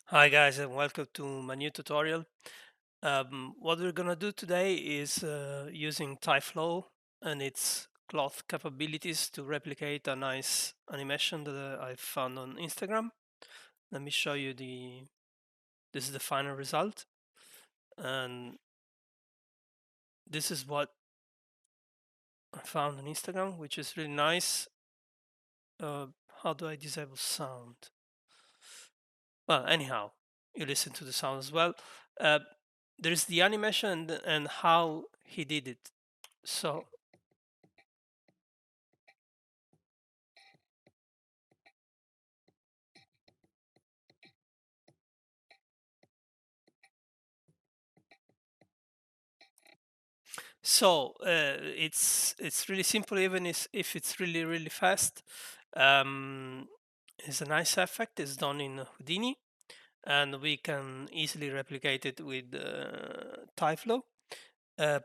Hi guys and welcome to my new tutorial. What we're gonna do today is using TyFlow and its cloth capabilities to replicate a nice animation that I found on Instagram. Let me show you this is the final result, and this is what I found on Instagram, which is really nice. Uh, how do I disable sound? Well, anyhow, you listen to the sound as well. Uh, there's the animation and how he did it. So it's really simple, even if it's really fast. Um, it's a nice effect. It's done in Houdini, and we can easily replicate it with TyFlow. Uh,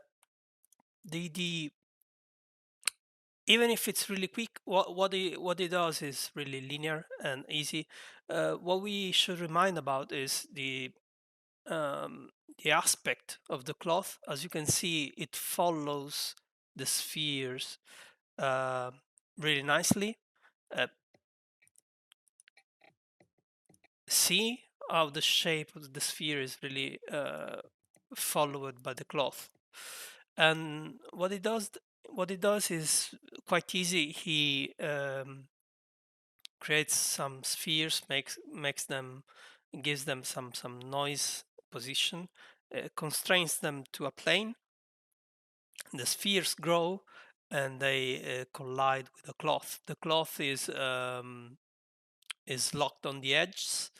the even if it's really quick, what it does is really linear and easy. What we should remind about is um, the aspect of the cloth. As you can see, it follows the spheres uh, really nicely. Uh, See how the shape of the sphere is really followed by the cloth. And what it does is quite easy. He creates some spheres, makes them, gives them some noise position, constrains them to a plane. The spheres grow and they collide with the cloth. The cloth is locked on the edges,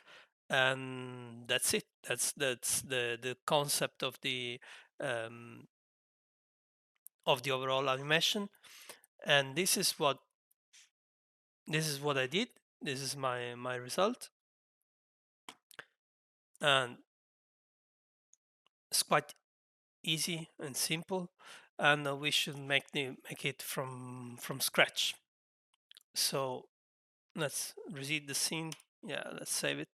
and that's it. That's the concept um, of the overall animation. And this is what I did. This is my result, and it's quite easy and simple. And we should make it from scratch. So let's reset the scene. Yeah, let's save it.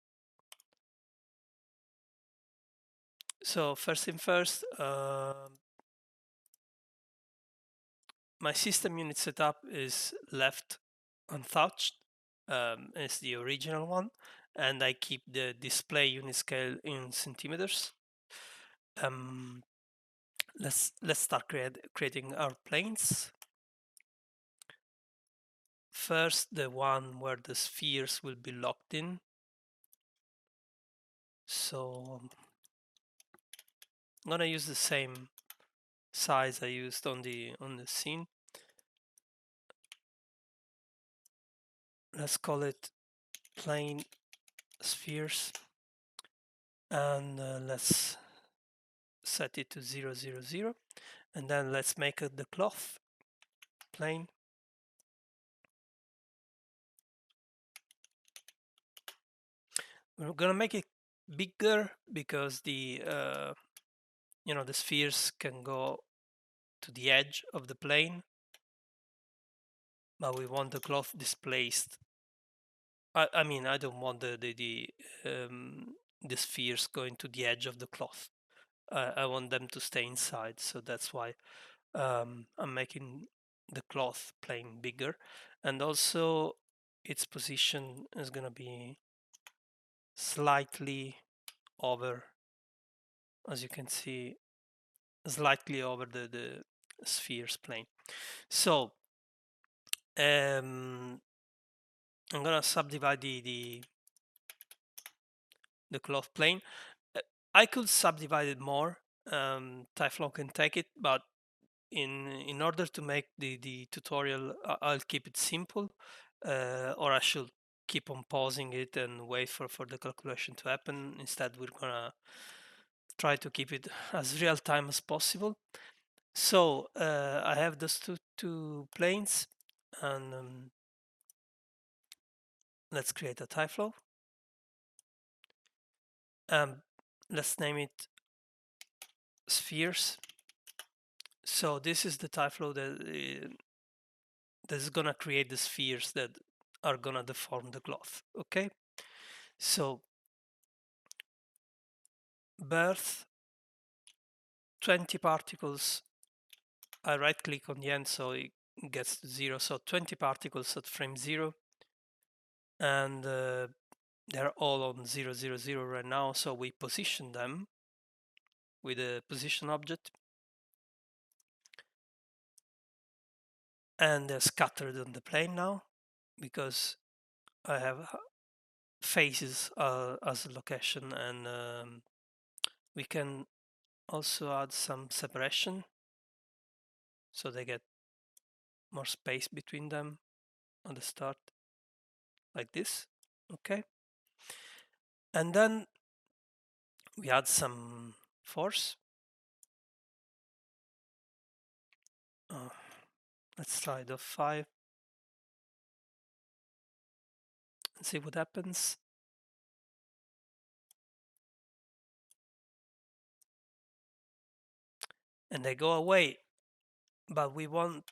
So first thing first, my system unit setup is left untouched. It's the original one, and I keep the display unit scale in centimeters. Um, let's start creating our planes. First, the one where the spheres will be locked in. So I'm gonna use the same size I used on the scene. Let's call it plane spheres, and let's set it to 000, and then let's make the cloth plane. We're gonna make it bigger because the spheres can go to the edge of the plane, but we want the cloth displaced. I mean, I don't want the spheres going to the edge of the cloth. I want them to stay inside, so that's why I'm making the cloth plane bigger, and also its position is gonna be slightly over, as you can see, slightly over the sphere's plane. So I'm gonna subdivide the cloth plane. Uh, I could subdivide it more. TyFlow can take it, but in order to make the tutorial, I'll keep it simple, or I should keep on pausing it and wait for the calculation to happen. Instead, we're gonna try to keep it as real time as possible. So I have those two planes, and let's create a TyFlow. Um, let's name it spheres. So this is the TyFlow that is gonna create the spheres that are gonna deform the cloth. Okay, so birth, 20 particles. I right click on the end so it gets to 0. So 20 particles at frame 0. And they're all on 0, 0, 0 right now. So we position them with a position object. And they're scattered on the plane now because I have faces as a location, and we can also add some separation so they get more space between them on the start, like this. Okay, and then we add some force. uh, let's try the 5 and see what happens. And they go away, but we want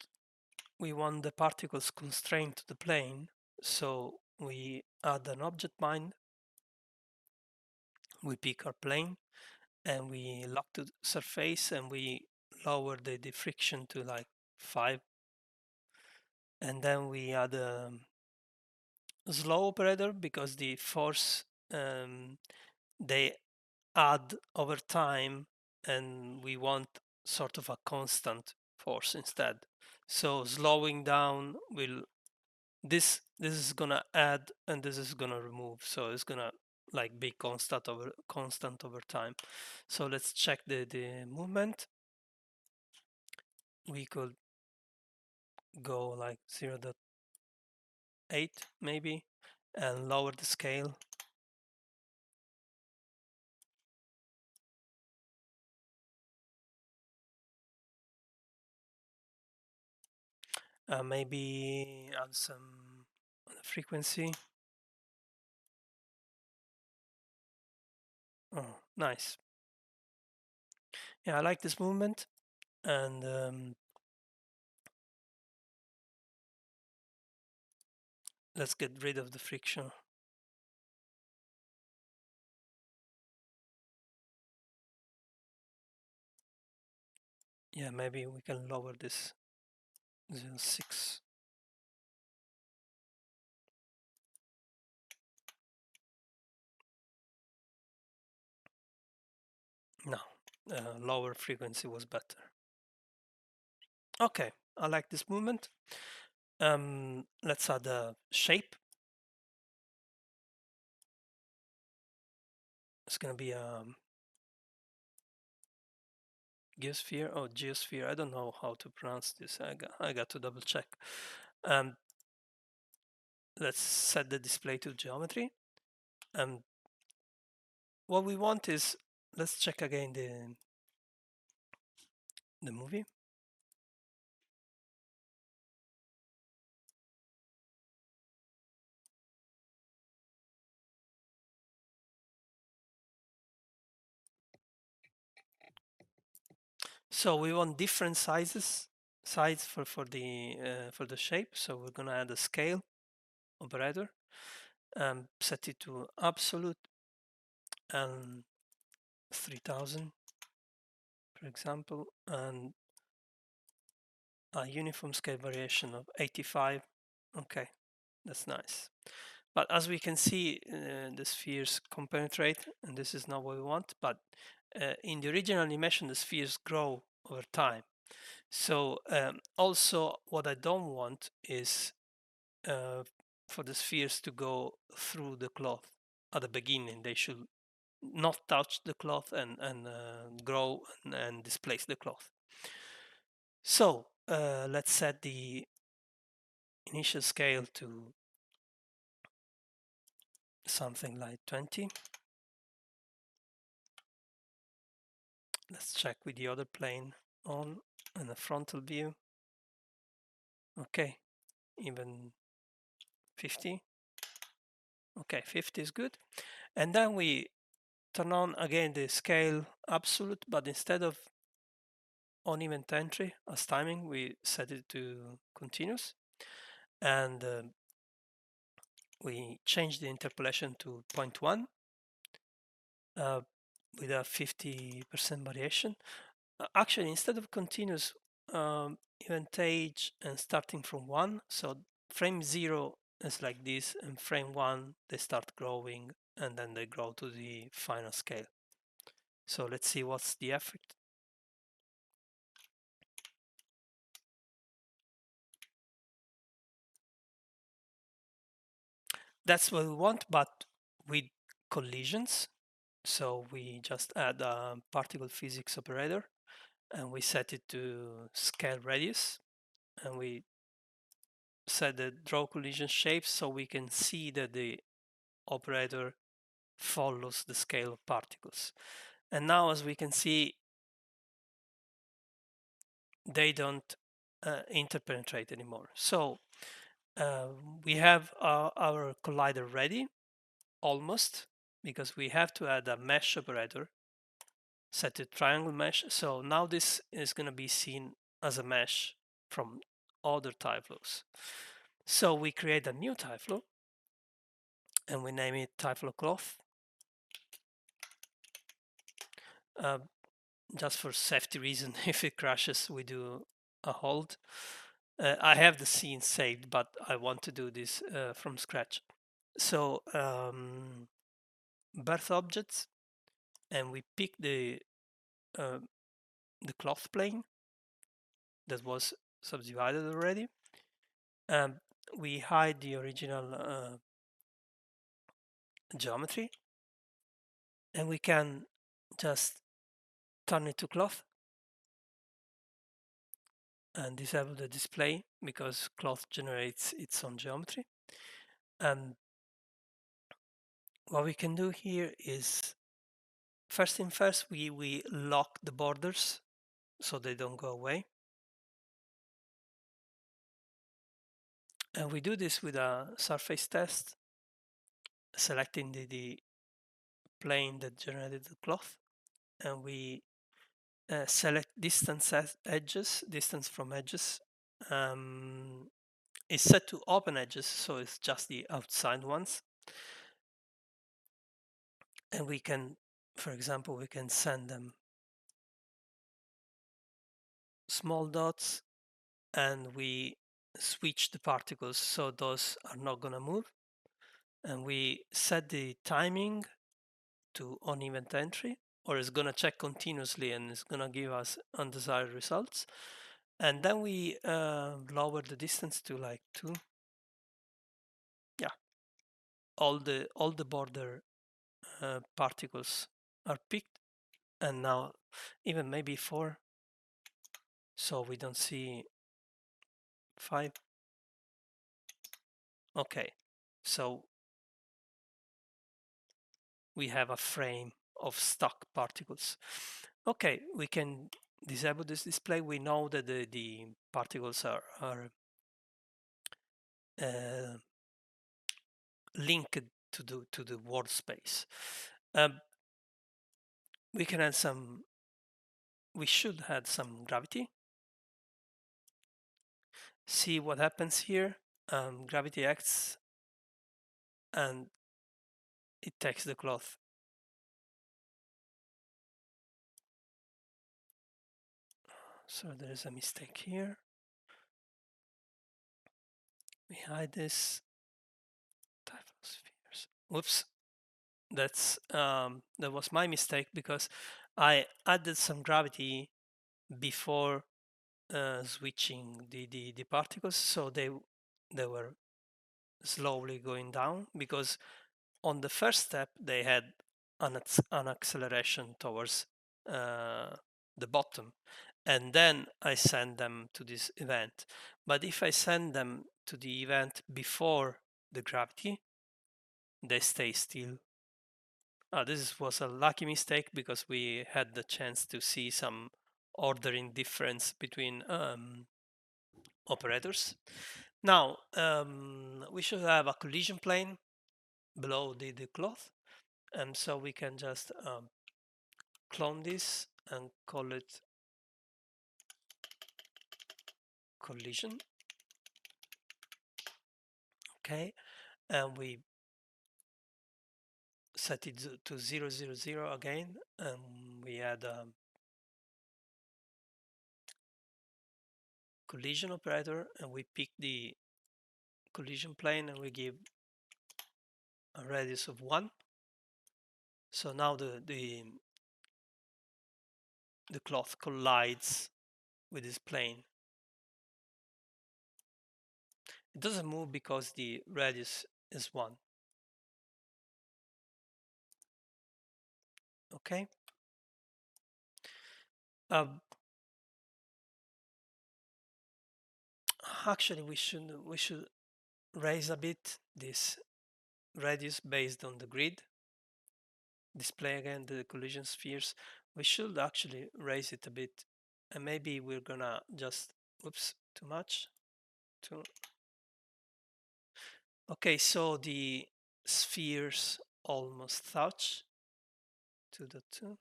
the particles constrained to the plane, so we add an object bind. We pick our plane and we lock the surface and we lower the friction to like 5, and then we add a slow operator because the force they add over time, and we want sort of a constant force instead. So slowing down will this is gonna add and this is gonna remove, so it's gonna like be constant over time. So let's check the movement. We could go like 0.8 maybe and lower the scale. Maybe add some frequency. Oh, nice. Yeah, I like this movement. And let's get rid of the friction. Yeah, maybe we can lower this 0.6. No, lower frequency was better. Okay, I like this movement. Let's add a shape. It's gonna be a geosphere. Oh, geosphere. I don't know how to pronounce this. I got to double check. Um, let's set the display to geometry. What we want is, let's check again the movie. So we want different sides for the shape. So we're gonna add a scale operator, set it to absolute and 3000, for example, and a uniform scale variation of 85. Okay, that's nice. But as we can see, the spheres compenetrate, and this is not what we want. But in the original animation, the spheres grow over time. So also what I don't want is for the spheres to go through the cloth at the beginning. They should not touch the cloth and grow and displace the cloth. So let's set the initial scale to something like 20. Let's check with the other plane on and the frontal view. Okay, even 50. Okay, 50 is good. And then we turn on again the scale absolute, but instead of uneven entry as timing, we set it to continuous. And we change the interpolation to 0.1. with a 50% variation. Actually, instead of continuous event age and starting from 1, so frame 0 is like this, and frame 1 they start growing and then they grow to the final scale. So let's see what's the effect. That's what we want, but with collisions. So we just add a particle physics operator and we set it to scale radius, and we set the draw collision shape so we can see that the operator follows the scale of particles. And now, as we can see, they don't interpenetrate anymore. So uh, we have our collider ready, almost, because we have to add a mesh operator, set to triangle mesh. So now this is going to be seen as a mesh from other TyFlows. So we create a new TyFlow and we name it TyFlow Cloth. Uh, just for safety reason, if it crashes, we do a hold. I have the scene saved, but I want to do this from scratch. So birth objects, and we pick uh, the cloth plane that was subdivided already. We hide the original geometry, and we can just turn it to cloth and disable the display because cloth generates its own geometry. And what we can do here is first thing first, we lock the borders so they don't go away. And we do this with a surface test, selecting the plane that generated the cloth, and we select distance edges, distance from edges. It's set to open edges, so it's just the outside ones. And we can, for example, we can send them small dots, and we switch the particles so those are not going to move. And we set the timing to on event entry, or it's going to check continuously and it's going to give us undesired results. And then we lower the distance to like 2. Yeah, all the border particles are picked, and now even maybe 4, so we don't see 5. Okay, so we have a frame of stock particles. Okay, we can disable this display. We know that the particles are uh, linked to the world space. Um, we can add some. We should add some gravity. See what happens here. Gravity acts and it takes the cloth. So there is a mistake here. We hide this type of spheres. Whoops, that was my mistake because I added some gravity before switching the particles, so they were slowly going down because on the first step they had an acceleration towards the bottom, and then I send them to this event. But if I send them to the event before the gravity, they stay still. This was a lucky mistake because we had the chance to see some ordering difference between operators. Now, we should have a collision plane below the cloth, and so we can just clone this and call it collision. Okay, and we set it to 0, 0, 0 again, and we add a collision operator, and we pick the collision plane, and we give a radius of 1. So now the cloth collides with this plane. It doesn't move because the radius is 1. Okay. Um, Actually, we should raise a bit this radius based on the grid. Display again the collision spheres. We should actually raise it a bit, and maybe we're gonna just, oops, too much. Too. Okay, so the spheres almost touch to the 2.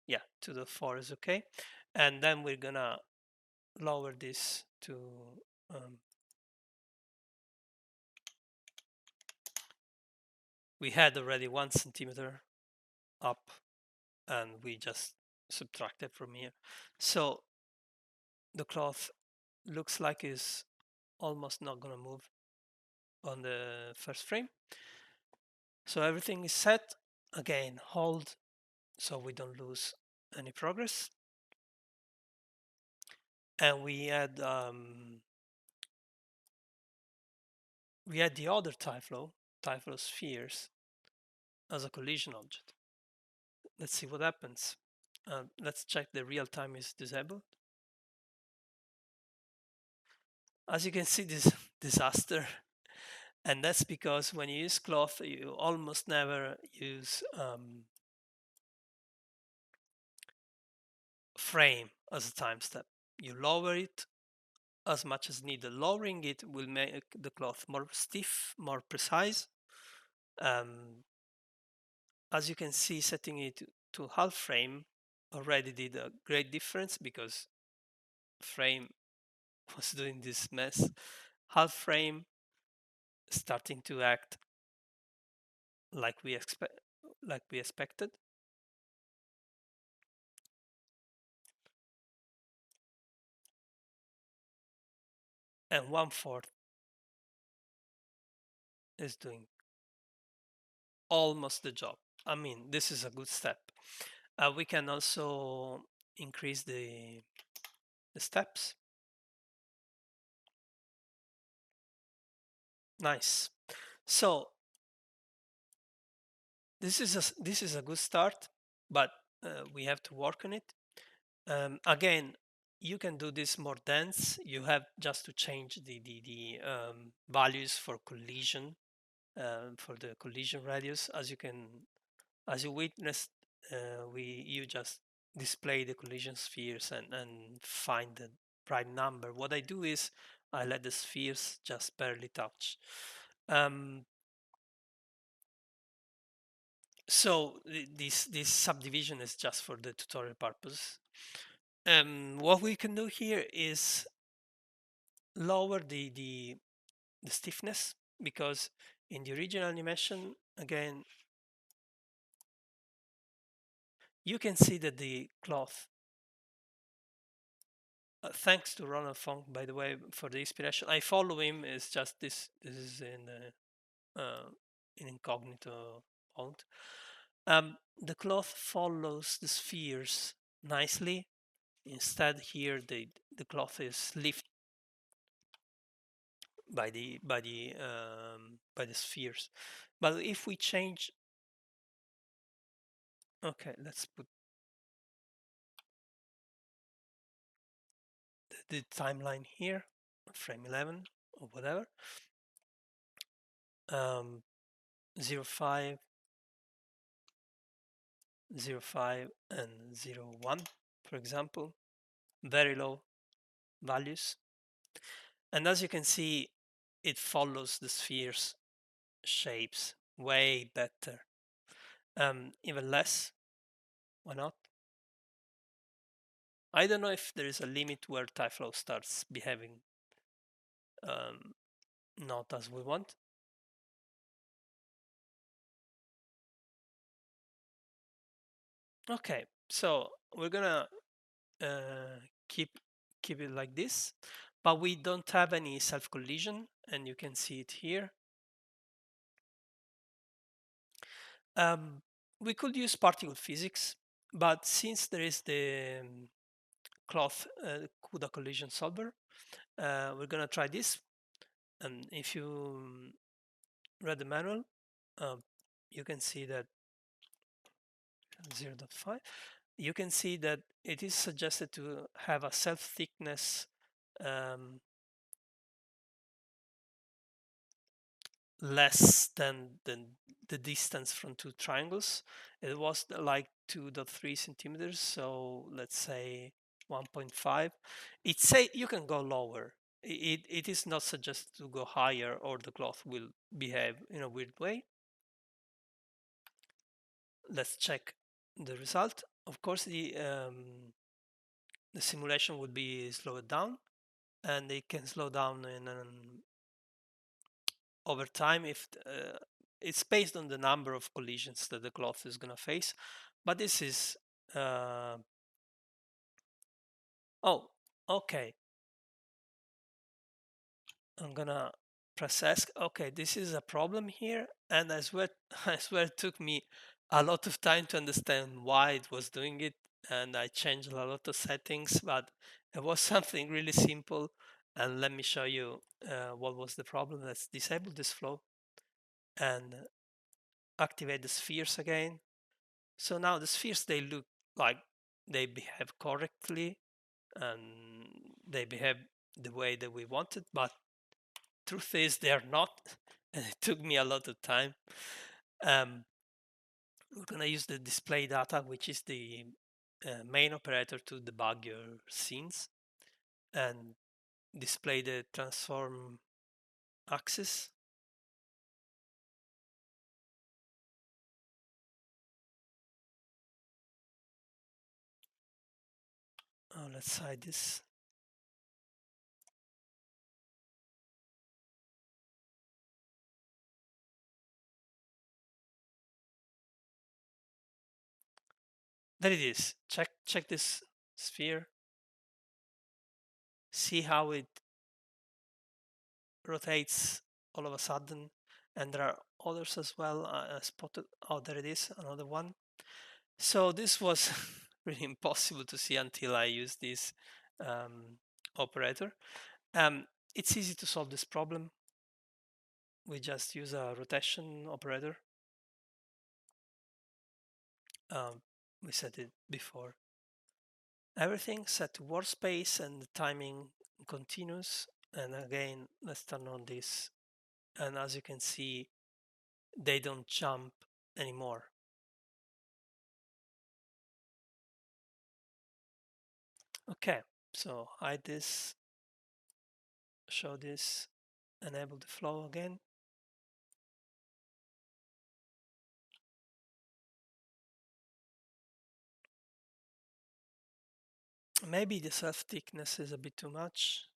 Yeah, to the 4 is okay. And then we're gonna lower this to we had already 1 centimeter up, and we just subtracted from here. So the cloth looks like it's almost not gonna move on the first frame. So everything is set. Again, hold so we don't lose any progress. And we add the other TyFlow spheres as a collision object. Let's see what happens. Let's check the real time is disabled. As you can see, this disaster, and that's because when you use cloth, you almost never use frame as a time step. You lower it as much as needed. Lowering it will make the cloth more stiff, more precise. As you can see, setting it to half frame already did a great difference because frame was doing this mess. Half frame starting to act like we expected. And 1/4 is doing almost the job. I mean, this is a good step. We can also increase the steps. Nice. So this is a good start, but we have to work on it. Again, you can do this more dense. You have just to change the values for collision, for the collision radius. As you witnessed, you just display the collision spheres and find the right number. What I do is I let the spheres just barely touch. So this subdivision is just for the tutorial purpose. What we can do here is lower the stiffness, because in the original animation, again, you can see that the cloth, thanks to Ronald Funk, by the way, for the inspiration. I follow him. It's just this is in incognito mode. The cloth follows the spheres nicely. Instead, here the cloth is lifted by the spheres. But if we change, okay, let's put the timeline here, frame 11 or whatever, 05, 05, and 01, for example, very low values. And as you can see, it follows the spheres shapes way better. Even less, why not? I don't know if there is a limit where TyFlow starts behaving um, not as we want. Okay, so we're gonna uh, keep keep it like this, but we don't have any self collision, and you can see it here. Um, we could use particle physics, but since there is the cloth CUDA collision solver, we're gonna try this. And if you read the manual, um, you can see that 0.5. You can see that it is suggested to have a self thickness um, less than the distance from two triangles. It was like 2.3 centimeters, so let's say 1.5. It say you can go lower. It is not suggested to go higher, or the cloth will behave in a weird way. Let's check the result. Of course, the simulation would be slowed down, and it can slow down in over time if it's based on the number of collisions that the cloth is going to face. But this is uh, oh, okay. I'm gonna press ask. Okay, this is a problem here, and I swear, I swear it took me a lot of time to understand why it was doing it, and I changed a lot of settings, but it was something really simple. And let me show you what was the problem. Let's disable this flow and activate the spheres again. So now the spheres, they look like they behave correctly and they behave the way that we wanted, but truth is they are not, and it took me a lot of time. Um, we're gonna use the display data, which is the main operator to debug your scenes and display the transform axis. Let's hide this. There it is. Check this sphere. See how it rotates all of a sudden, and there are others as well. Spotted. Oh, there it is, another one. So this was really impossible to see until I used this operator. It's easy to solve this problem. We just use a rotation operator. Um, we said it before. Everything set to workspace and the timing continuous. And again, let's turn on this. And as you can see, they don't jump anymore. Okay, so hide this, show this, enable the flow again. Maybe the self thickness is a bit too much.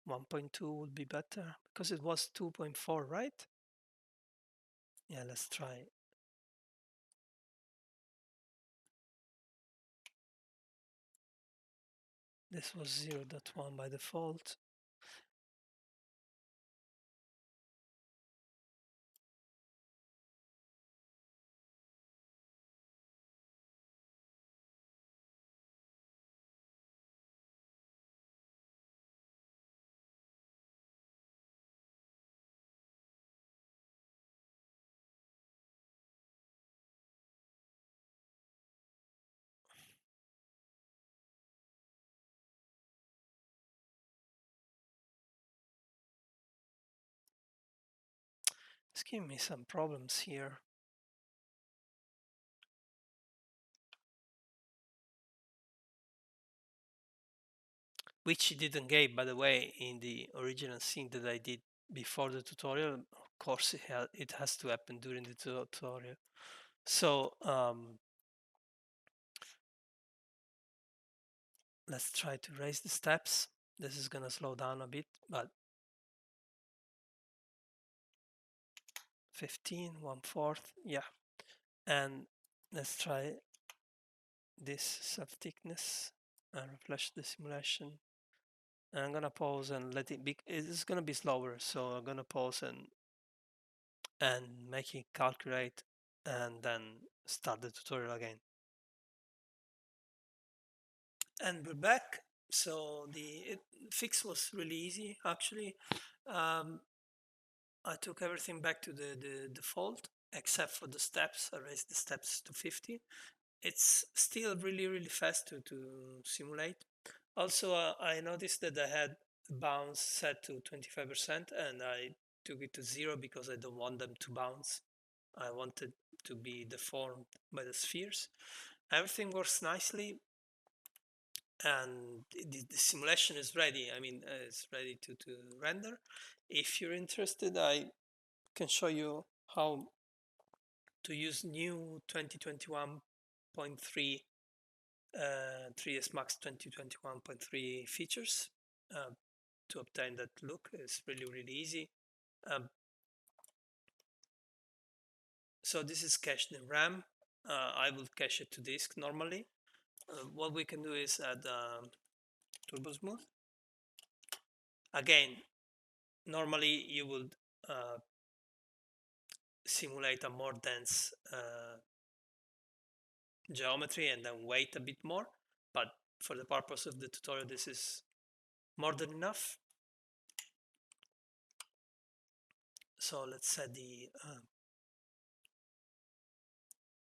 1.2 would be better because it was 2.4, right? Yeah, let's try. This was 0.1 by default. It's giving me some problems here. Which it didn't give, by the way, in the original scene that I did before the tutorial. Of course, it has to happen during the tutorial. So let's try to raise the steps. This is gonna slow down a bit, but 15, 1/4, yeah. And let's try this sub-thickness and refresh the simulation. And I'm gonna pause and let it be, it's gonna be slower, so I'm gonna pause and make it calculate and then start the tutorial again. And we're back. So the fix was really easy actually. um, I took everything back to the default except for the steps. I raised the steps to 50. It's still really fast to simulate. Also, I noticed that I had bounce set to 25% and I took it to 0 because I don't want them to bounce. I wanted to be deformed by the spheres. Everything works nicely and the simulation is ready. I mean, it's ready to render. If you're interested, I can show you how to use new 2021.3 3ds Max 2021.3 features uh, to obtain that look. It's really easy. Um, so this is cached in RAM. I will cache it to disk normally. What we can do is add Turbosmooth. Again, normally you would simulate a more dense geometry and then wait a bit more, but for the purpose of the tutorial this is more than enough. So let's set the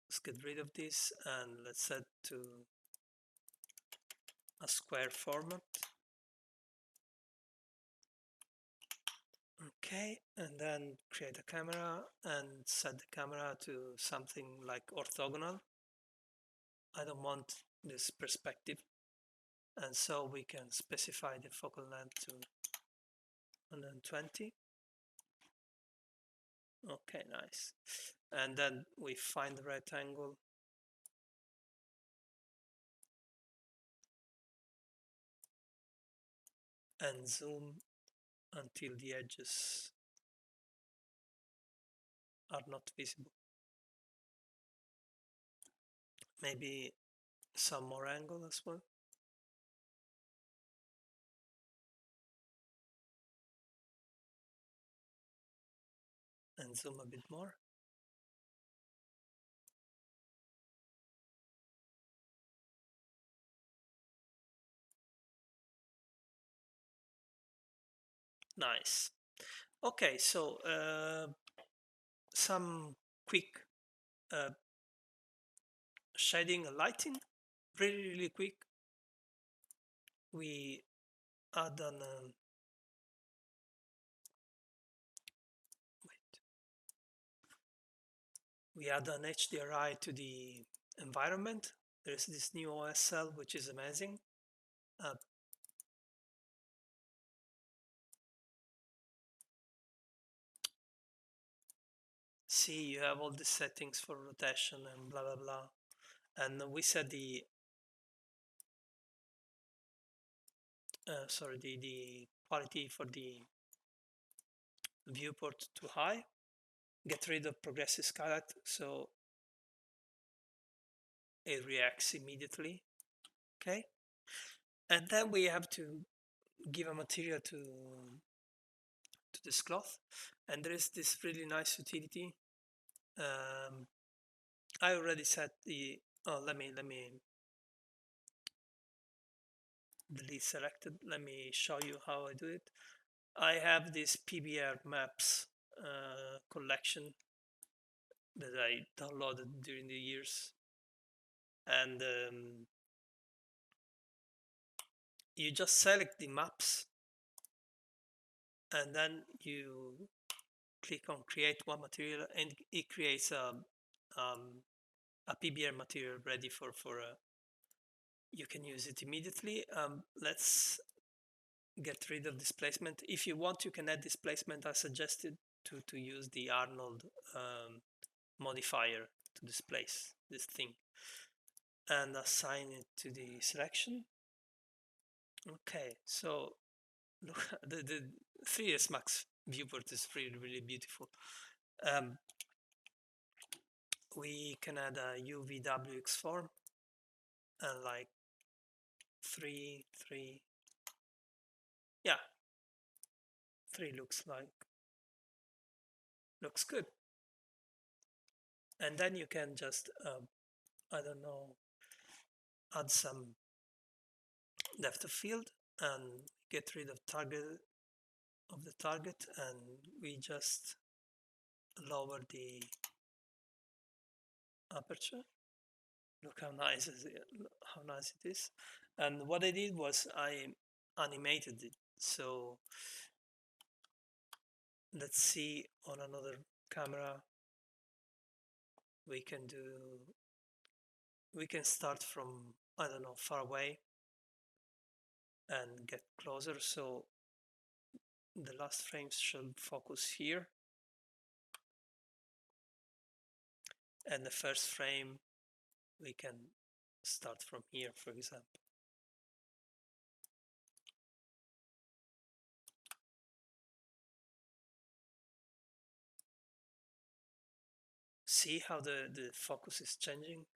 let's get rid of this and let's set to a square format. Okay, and then create a camera and set the camera to something like orthogonal. I don't want this perspective, and so we can specify the focal length to 120. Okay, nice. And then we find the right angle and zoom until the edges are not visible. Maybe some more angle as well. And zoom a bit more. Nice. Okay, so some quick uh, shading and lighting, really quick. We add an we add an HDRI to the environment. There's this new OSL which is amazing. See, you have all the settings for rotation and blah blah, and we set the sorry, the quality for the viewport to high. Get rid of progressive skylight so it reacts immediately. Okay, and then we have to give a material to this cloth, and there is this really nice utility. I already set the let me delete selected. Let me show you how I do it. I have this PBR maps collection that I downloaded during the years, and you just select the maps and then you click on create one material and it creates a PBR material ready for you can use it immediately. Let's get rid of displacement. If you want, you can add displacement. I suggested to use the Arnold modifier to displace this thing and assign it to the selection. Okay, so look, the 3ds Max viewport is really beautiful. Um, we can add a UVWX form and like 3, yeah, 3 looks good. And then you can just I don't know, add some depth of field and get rid of the target, and we just lower the aperture. Look how nice how nice it is. And what I did was I animated it. So let's see, on another camera we can start from, I don't know, far away and get closer. So the last frames should focus here, and the first frame we can start from here, for example. See how the focus is changing?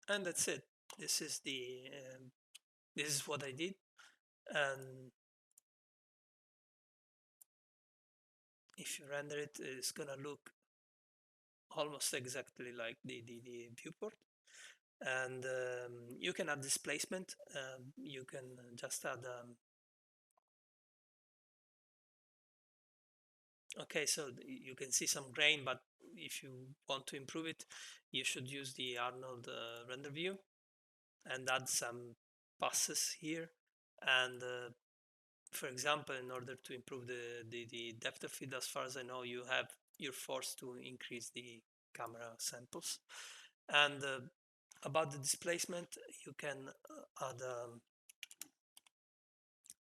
And that's it. This is this is what I did. And if you render it, it's gonna look almost exactly like the viewport. And you can add displacement. You can just add okay, so you can see some grain, but if you want to improve it, you should use the Arnold render view and add some passes here. And for example, in order to improve the depth of field, as far as I know, you're forced to increase the camera samples. And about the displacement, you can add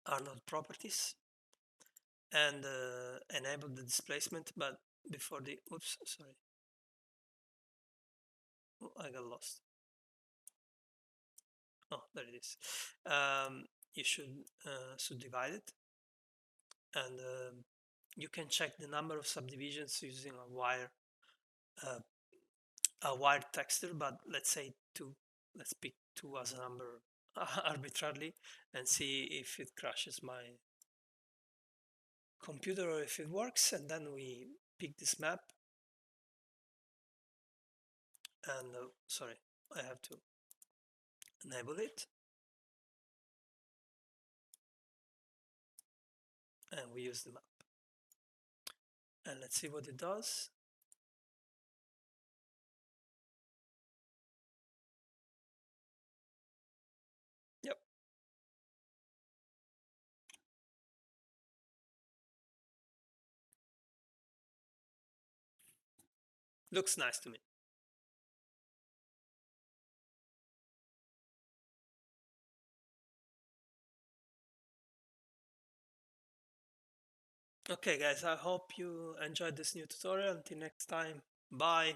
Arnold properties and enable the displacement. But before the oops, sorry, oh, I got lost. Oh, there it is. You should subdivide it, and you can check the number of subdivisions using uh, a wire texture, but let's say 2. Let's pick 2 as a number arbitrarily and see if it crashes my computer or if it works. And then we pick this map, and sorry, I have to enable it, and we use the map, and let's see what it does. Yep, looks nice to me. Okay guys, I hope you enjoyed this new tutorial. Until next time, bye.